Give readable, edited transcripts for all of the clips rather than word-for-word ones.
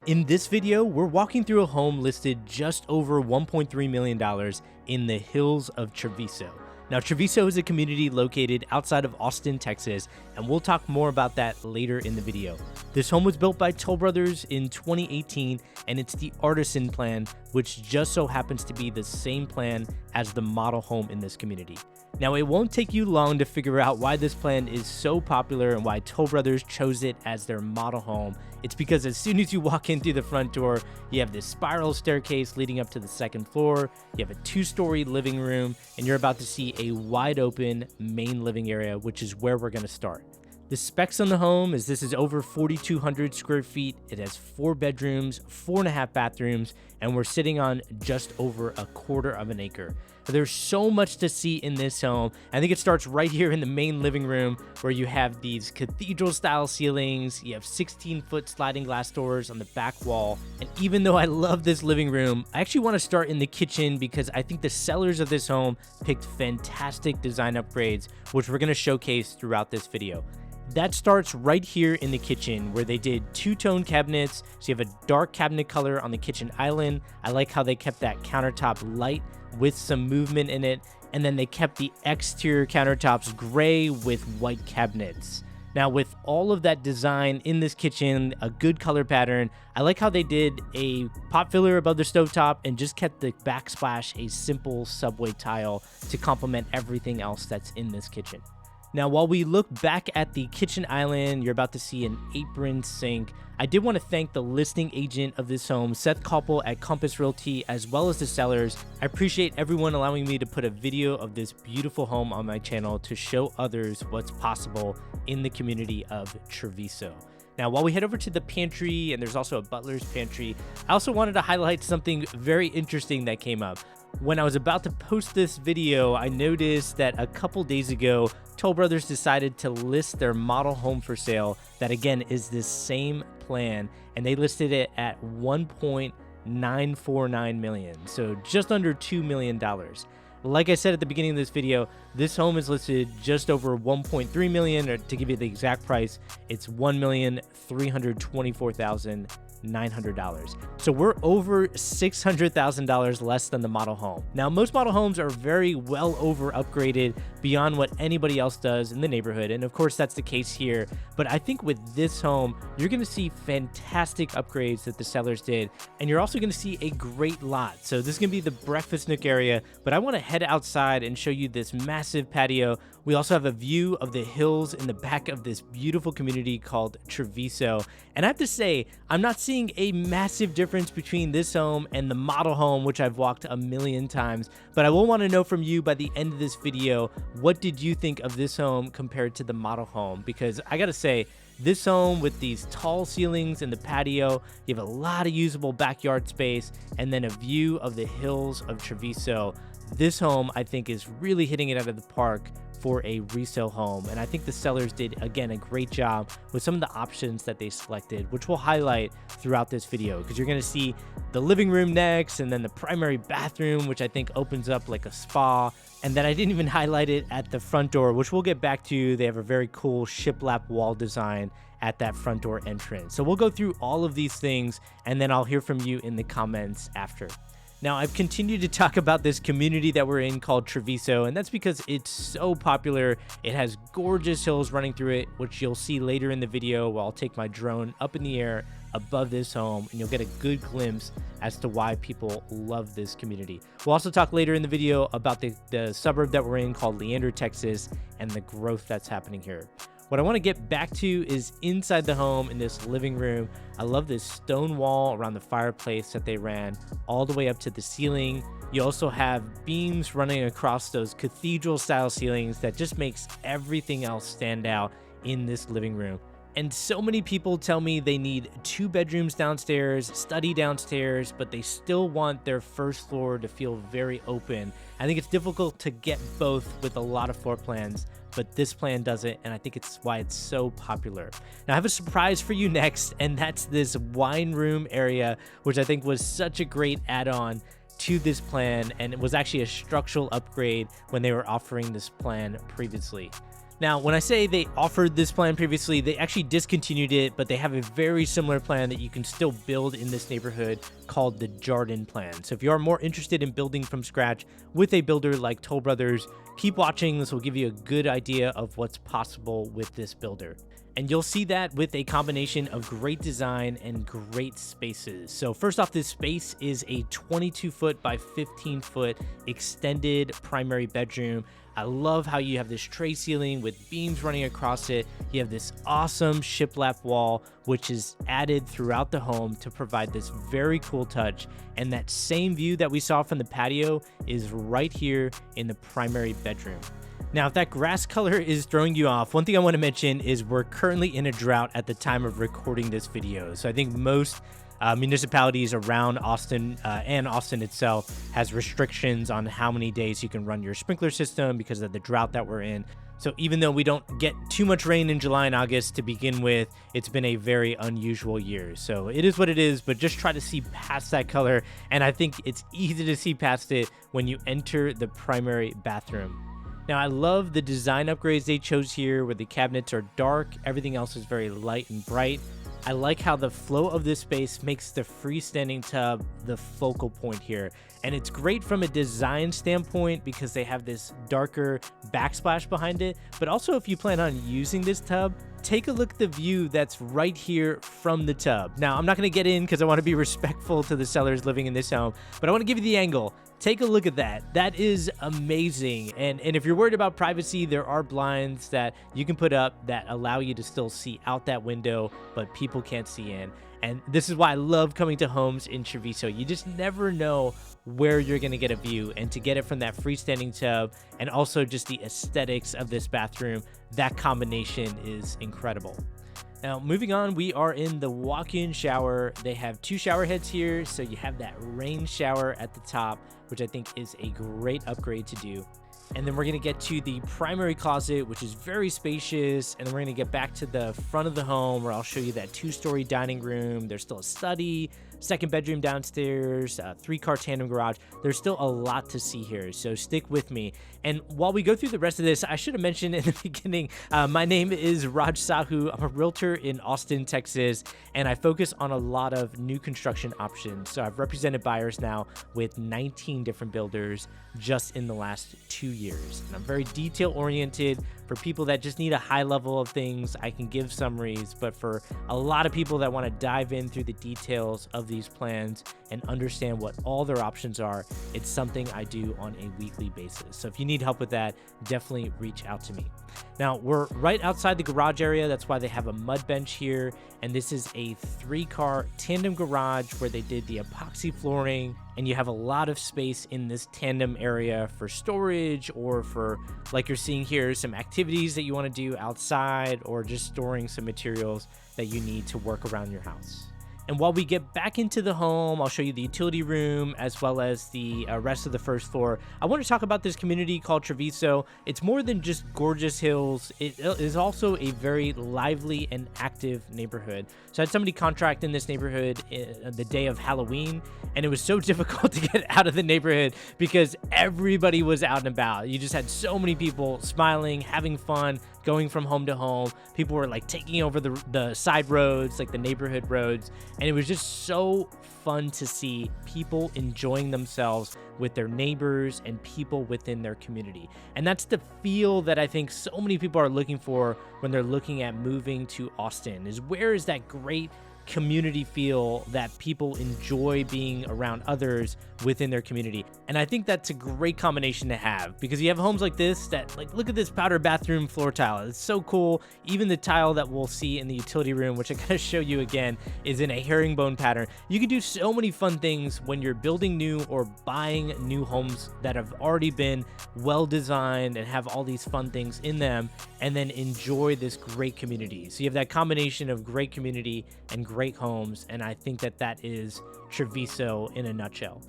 In this video, we're walking through a home listed just over $1.3 million in the hills of Travisso. Now, Travisso is a community located outside of Austin, Texas, and we'll talk more about that later in the video. This home was built by Toll Brothers in 2018, and it's the Artisan plan, which just so happens to be the same plan as the model home in this community. Now, it won't take you long to figure out why this plan is so popular and why Toll Brothers chose it as their model home. It's because as soon as you walk in through the front door, you have this spiral staircase leading up to the second floor, you have a two-story living room, and you're about to see a wide open main living area, which is where we're going to start. The specs on the home is this is over 4,200 square feet. It has 4 bedrooms, 4.5 bathrooms, and we're sitting on just over a quarter of an acre. There's so much to see in this home. I think it starts right here in the main living room where you have these cathedral style ceilings. You have 16-foot sliding glass doors on the back wall. And even though I love this living room, I actually want to start in the kitchen because I think the sellers of this home picked fantastic design upgrades, which we're going to showcase throughout this video. That starts right here in the kitchen where they did two-tone cabinets. So you have a dark cabinet color on the kitchen island. I like how they kept that countertop light with some movement in it. And then they kept the exterior countertops gray with white cabinets. Now with all of that design in this kitchen, a good color pattern, I like how they did a pot filler above the stovetop and just kept the backsplash a simple subway tile to complement everything else that's in this kitchen. Now, while we look back at the kitchen island, you're about to see an apron sink. I did want to thank the listing agent of this home, Seth Koppel at Compass Realty, as well as the sellers. I appreciate everyone allowing me to put a video of this beautiful home on my channel to show others what's possible in the community of Travisso. Now, while we head over to the pantry, and there's also a butler's pantry, I also wanted to highlight something very interesting that came up. When I was about to post this video, I noticed that a couple days ago, Toll Brothers decided to list their model home for sale that again is this same plan, and they listed it at $1.949 million, so just under $2 million. Like I said at the beginning of this video, this home is listed just over $1.3 million, or to give you the exact price, it's $1,324,900. So we're over $600,000 less than the model home. Now, most model homes are very well over upgraded beyond what anybody else does in the neighborhood, and of course that's the case here. But I think with this home, you're going to see fantastic upgrades that the sellers did, and you're also going to see a great lot. So this is going to be the breakfast nook area, but I want to head outside and show you this massive patio. We also have a view of the hills in the back of this beautiful community called Travisso. And I have to say, I'm not seeing a massive difference between this home and the model home, which I've walked a million times. But I will want to know from you by the end of this video, what did you think of this home compared to the model home? Because I gotta say, this home with these tall ceilings and the patio, you have a lot of usable backyard space, and then a view of the hills of Travisso. This home, I think, is really hitting it out of the park for a resale home, and I think the sellers did, again, a great job with some of the options that they selected, which we'll highlight throughout this video, because you're going to see the living room next, and then the primary bathroom, which I think opens up like a spa, and then I didn't even highlight it at the front door, which we'll get back to. They have a very cool shiplap wall design at that front door entrance. So we'll go through all of these things, and then I'll hear from you in the comments after. Now, I've continued to talk about this community that we're in called Travisso, and that's because it's so popular. It has gorgeous hills running through it, which you'll see later in the video where I'll take my drone up in the air above this home, and you'll get a good glimpse as to why people love this community. We'll also talk later in the video about the suburb that we're in called Leander, Texas, and the growth that's happening here. What I want to get back to is inside the home in this living room. I love this stone wall around the fireplace that they ran all the way up to the ceiling. You also have beams running across those cathedral style ceilings that just makes everything else stand out in this living room. And so many people tell me they need 2 bedrooms downstairs, study downstairs, but they still want their first floor to feel very open. I think it's difficult to get both with a lot of floor plans, but this plan does it, and I think it's why it's so popular. Now, I have a surprise for you next, and that's this wine room area, which I think was such a great add-on to this plan, and it was actually a structural upgrade when they were offering this plan previously. Now, when I say they offered this plan previously, they actually discontinued it, but they have a very similar plan that you can still build in this neighborhood called the Jardin plan. So if you are more interested in building from scratch with a builder like Toll Brothers, keep watching. This will give you a good idea of what's possible with this builder. And you'll see that with a combination of great design and great spaces. So first off, this space is a 22-foot by 15-foot extended primary bedroom. I love how you have this tray ceiling with beams running across it. You have this awesome shiplap wall, which is added throughout the home to provide this very cool touch. And that same view that we saw from the patio is right here in the primary bedroom. Now, if that grass color is throwing you off, one thing I want to mention is we're currently in a drought at the time of recording this video. So I think most municipalities around Austin and Austin itself has restrictions on how many days you can run your sprinkler system because of the drought that we're in. So even though we don't get too much rain in July and August to begin with, it's been a very unusual year. So it is what it is, but just try to see past that color. And I think it's easy to see past it when you enter the primary bathroom. Now, I love the design upgrades they chose here where the cabinets are dark. Everything else is very light and bright. I like how the flow of this space makes the freestanding tub the focal point here. And it's great from a design standpoint because they have this darker backsplash behind it. But also, if you plan on using this tub, take a look at the view that's right here from the tub. Now, I'm not going to get in because I want to be respectful to the sellers living in this home, but I want to give you the angle. Take a look at that. That is amazing. And if you're worried about privacy, there are blinds that you can put up that allow you to still see out that window, but people can't see in. And this is why I love coming to homes in Travisso. You just never know where you're going to get a view, and to get it from that freestanding tub and also just the aesthetics of this bathroom, that combination is incredible. Now, moving on, we are in the walk-in shower. They have two shower heads here, so you have that rain shower at the top, which I think is a great upgrade to do. And then we're going to get to the primary closet, which is very spacious. And then we're going to get back to the front of the home where I'll show you that 2-story dining room. There's still a study, second bedroom downstairs, 3-car tandem garage. There's still a lot to see here, so stick with me. And while we go through the rest of this, I should have mentioned in the beginning, my name is Raj Sahu. I'm a realtor in Austin, Texas, and I focus on a lot of new construction options. So I've represented buyers now with 19 different builders just in the last 2 years. And I'm very detail oriented. For people that just need a high level of things, I can give summaries, but for a lot of people that want to dive in through the details of these plans and understand what all their options are, it's something I do on a weekly basis. So if you need help with that, definitely reach out to me. Now, we're right outside the garage area. That's why they have a mud bench here. And this is a 3-car tandem garage where they did the epoxy flooring. And you have a lot of space in this tandem area for storage or for, like you're seeing here, some activities that you want to do outside or just storing some materials that you need to work around your house. And while we get back into the home, I'll show you the utility room as well as the rest of the first floor. I want to talk about this community called Travisso. It's more than just gorgeous hills. It is also a very lively and active neighborhood. So I had somebody contract in this neighborhood the day of Halloween, and it was so difficult to get out of the neighborhood because everybody was out and about. You just had so many people smiling, having fun, going from home to home. People were like taking over the side roads, like the neighborhood roads. And it was just so fun to see people enjoying themselves with their neighbors and people within their community. And that's the feel that I think so many people are looking for when they're looking at moving to Austin, is where is that great community feel that people enjoy being around others within their community. And I think that's a great combination to have because you have homes like this that, like, look at this powder bathroom floor tile. It's so cool. Even the tile that we'll see in the utility room, which I gotta show you again, is in a herringbone pattern. You can do so many fun things when you're building new or buying new homes that have already been well designed and have all these fun things in them, and then enjoy this great community. So you have that combination of great community and great homes, and I think that that is Travisso in a nutshell.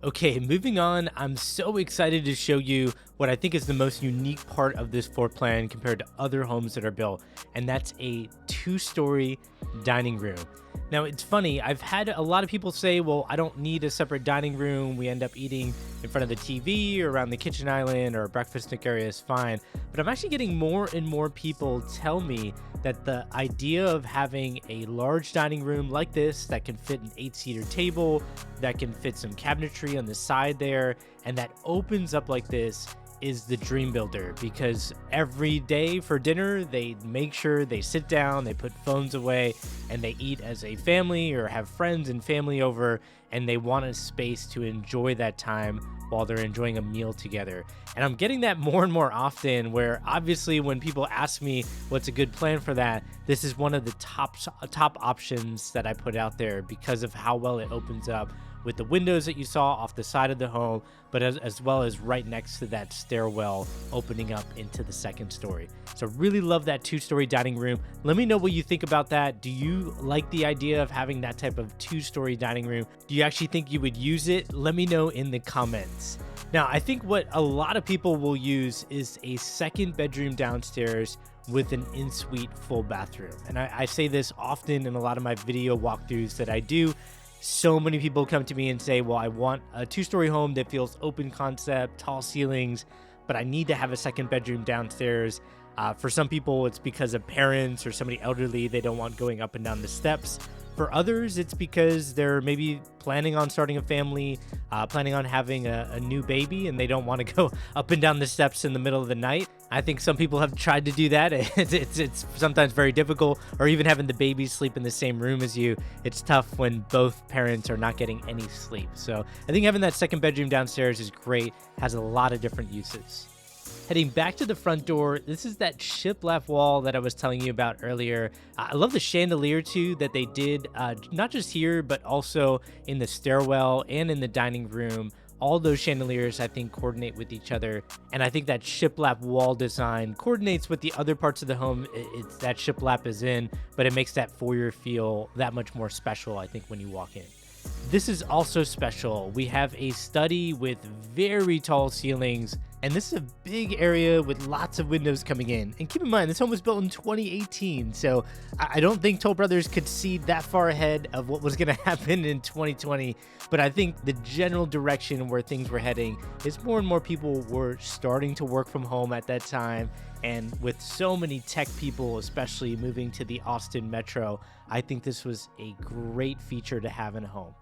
Okay, moving on, I'm so excited to show you what I think is the most unique part of this floor plan compared to other homes that are built, and that's a 2-story dining room. Now, it's funny, I've had a lot of people say, well, I don't need a separate dining room. We end up eating in front of the TV or around the kitchen island, or a breakfast nook area is fine. But I'm actually getting more and more people tell me that the idea of having a large dining room like this that can fit an 8-seater table, that can fit some cabinetry on the side there, and that opens up like this is the dream builder, because every day for dinner, they make sure they sit down, they put phones away, and they eat as a family or have friends and family over, and they want a space to enjoy that time while they're enjoying a meal together. And I'm getting that more and more often, where obviously when people ask me what's a good plan for that, this is one of the top options that I put out there because of how well it opens up with the windows that you saw off the side of the home, but as well as right next to that stairwell opening up into the 2nd story. So really love that 2-story dining room. Let me know what you think about that. Do you like the idea of having that type of 2-story dining room? Do you actually think you would use it? Let me know in the comments. Now, I think what a lot of people will use is a 2nd bedroom downstairs with an in-suite full bathroom. And I say this often in a lot of my video walkthroughs that I do. So many people come to me and say, well, I want a 2-story home that feels open concept, tall ceilings, but I need to have a 2nd bedroom downstairs. For some people, it's because of parents or somebody elderly. They don't want going up and down the steps. For others, it's because they're maybe planning on starting a family, planning on having a new baby, and they don't want to go up and down the steps in the middle of the night. I think some people have tried to do that. It's sometimes very difficult, or even having the baby sleep in the same room as you. It's tough when both parents are not getting any sleep. So I think having that 2nd bedroom downstairs is great, has a lot of different uses. Heading back to the front door, this is that shiplap wall that I was telling you about earlier. I love the chandelier too that they did, not just here, but also in the stairwell and in the dining room. All those chandeliers, I think, coordinate with each other. And I think that shiplap wall design coordinates with the other parts of the home it's that shiplap is in, but it makes that foyer feel that much more special, I think, when you walk in. This is also special. We have a study with very tall ceilings, and this is a big area with lots of windows coming in. And keep in mind, this home was built in 2018, so I don't think Toll Brothers could see that far ahead of what was going to happen in 2020. But I think the general direction where things were heading is more and more people were starting to work from home at that time. And with so many tech people, especially moving to the Austin metro, I think this was a great feature to have in a home.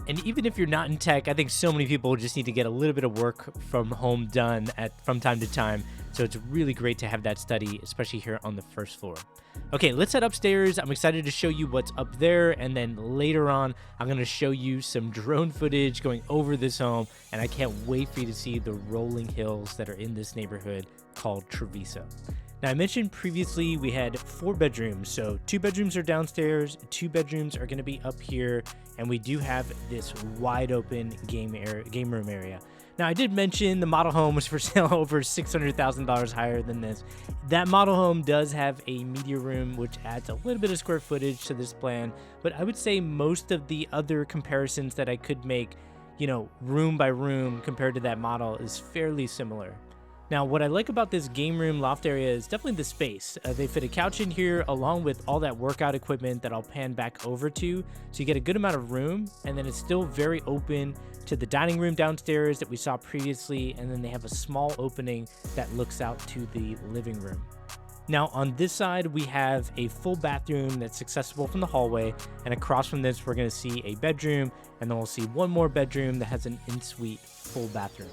And even if you're not in tech, I think so many people just need to get a little bit of work from home done from time to time. So it's really great to have that study, especially here on the 1st floor. Okay, let's head upstairs. I'm excited to show you what's up there. And then later on, I'm going to show you some drone footage going over this home. And I can't wait for you to see the rolling hills that are in this neighborhood called Travisso. Now, I mentioned previously we had 4 bedrooms, so 2 bedrooms are downstairs, 2 bedrooms are going to be up here, and we do have this wide open game room area. Now, I did mention the model home was for sale over $600,000 higher than this. That model home does have a media room, which adds a little bit of square footage to this plan, but I would say most of the other comparisons that I could make, room by room compared to that model is fairly similar. Now, what I like about this game room loft area is definitely the space. They fit a couch in here along with all that workout equipment that I'll pan back over to. So you get a good amount of room, and then it's still very open to the dining room downstairs that we saw previously. And then they have a small opening that looks out to the living room. Now, on this side, we have a full bathroom that's accessible from the hallway. And across from this, we're going to see a bedroom, and then we'll see one more bedroom that has an in-suite full bathroom.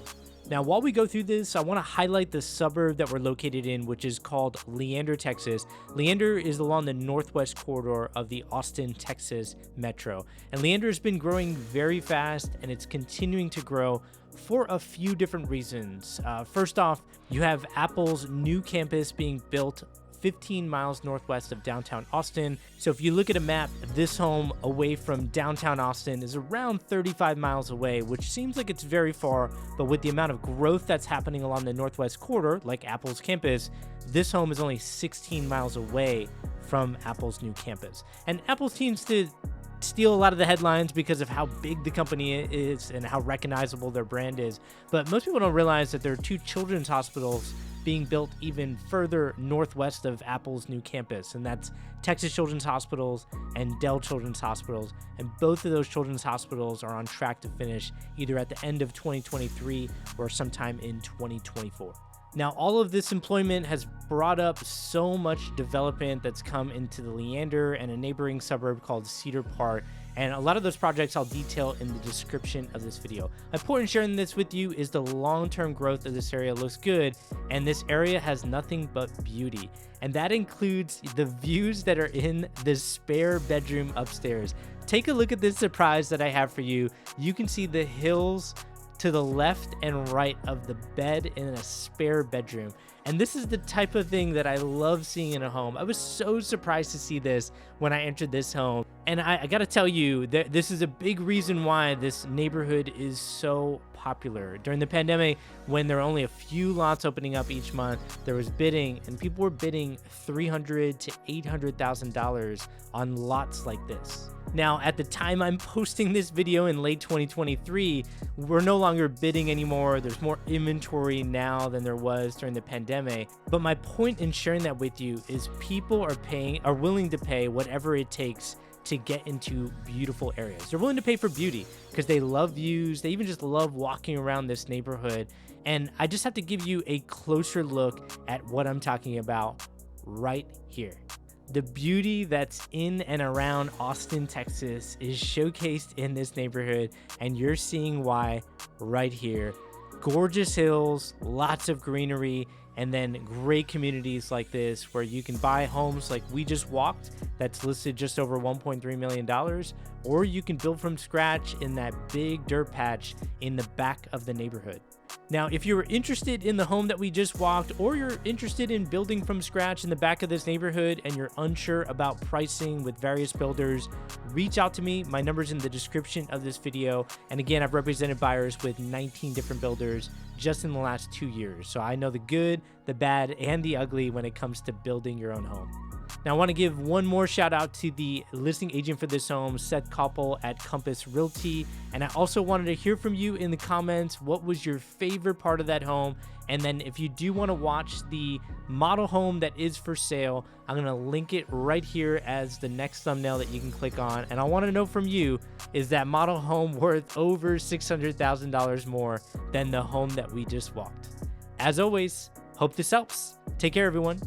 Now, while we go through this, I want to highlight the suburb that we're located in, which is called Leander, Texas. Leander is along the northwest corridor of the Austin, Texas metro. And Leander has been growing very fast, and it's continuing to grow for a few different reasons. First off, you have Apple's new campus being built 15 miles northwest of downtown Austin. So if you look at a map, this home away from downtown Austin is around 35 miles away, which seems like it's very far, but with the amount of growth that's happening along the northwest corridor, like Apple's campus, this home is only 16 miles away from Apple's new campus. And Apple seems to steal a lot of the headlines because of how big the company is and how recognizable their brand is. But most people don't realize that there are 2 children's hospitals being built even further northwest of Apple's new campus, and that's Texas Children's Hospitals and Dell Children's Hospitals. And both of those children's hospitals are on track to finish either at the end of 2023 or sometime in 2024. Now, all of this employment has brought up so much development that's come into the Leander and a neighboring suburb called Cedar Park. And a lot of those projects I'll detail in the description of this video. My point in sharing this with you is the long-term growth of this area looks good, and this area has nothing but beauty. And that includes the views that are in the spare bedroom upstairs. Take a look at this surprise that I have for you. You can see the hills to the left and right of the bed in a spare bedroom. And this is the type of thing that I love seeing in a home. I was so surprised to see this when I entered this home. And I gotta tell you, this is a big reason why this neighborhood is so popular. During the pandemic, when there were only a few lots opening up each month, there was bidding, and people were bidding $300,000 to $800,000 on lots like this. Now, at the time I'm posting this video in late 2023, we're no longer bidding anymore. There's more inventory now than there was during the pandemic. But my point in sharing that with you is people are willing to pay whatever it takes to get into beautiful areas. They're willing to pay for beauty because they love views. They even just love walking around this neighborhood. And I just have to give you a closer look at what I'm talking about right here. The beauty that's in and around Austin, Texas is showcased in this neighborhood, and you're seeing why right here. Gorgeous hills, lots of greenery, and then great communities like this where you can buy homes like we just walked that's listed just over $1.3 million, or you can build from scratch in that big dirt patch in the back of the neighborhood. Now, if you're interested in the home that we just walked, or you're interested in building from scratch in the back of this neighborhood and you're unsure about pricing with various builders, reach out to me. My number's in the description of this video. And again, I've represented buyers with 19 different builders just in the last 2 years. So I know the good, the bad, and the ugly when it comes to building your own home. Now, I want to give one more shout out to the listing agent for this home, Seth Koppel at Compass Realty. And I also wanted to hear from you in the comments. What was your favorite part of that home? And then if you do want to watch the model home that is for sale, I'm going to link it right here as the next thumbnail that you can click on. And I want to know from you, is that model home worth over $600,000 more than the home that we just walked? As always, hope this helps. Take care, everyone.